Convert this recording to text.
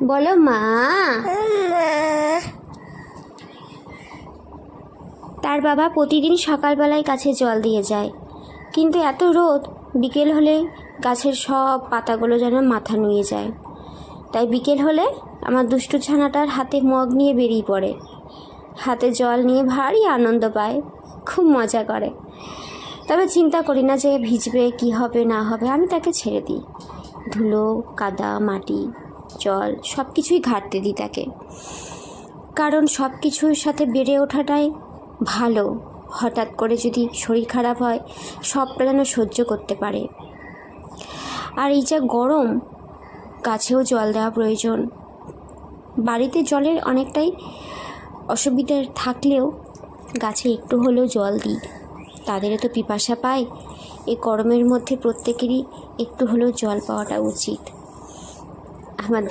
বলো মা। তার বাবা প্রতিদিন সকালবেলায় গাছে জল দিয়ে যায়, কিন্তু এত রোদ, বিকেল হলে গাছের সব পাতাগুলো যেন মাথা নুয়ে যায়। তাই বিকেল হলে আমার দুষ্টু ছানাটার হাতে মগ নিয়ে বেরিয়ে পড়ে, হাতে জল নিয়ে ভারী আনন্দ পায়, খুব মজা করে। তবে চিন্তা করি না যে ভিজবে, কি হবে না হবে, আমি তাকে ছেড়ে দিই। ধুলো, কাদা, মাটি, জল সব কিছুই ঘাটতে দিই তাকে, কারণ সব কিছুর সাথে বেড়ে ওঠাটাই ভালো। হঠাৎ করে যদি শরীর খারাপ হয়, সবটা যেন সহ্য করতে পারে। আর এই যা গরম, গাছেও জল দেওয়া প্রয়োজন। বাড়িতে জলের অনেকটাই অসুবিধা থাকলেও গাছে একটু হলেও জল দিই, তাদেরও তো পিপাসা পায়। এই গরমের মধ্যে প্রত্যেকেরই একটু হলেও জল পাওয়াটা উচিত। আমার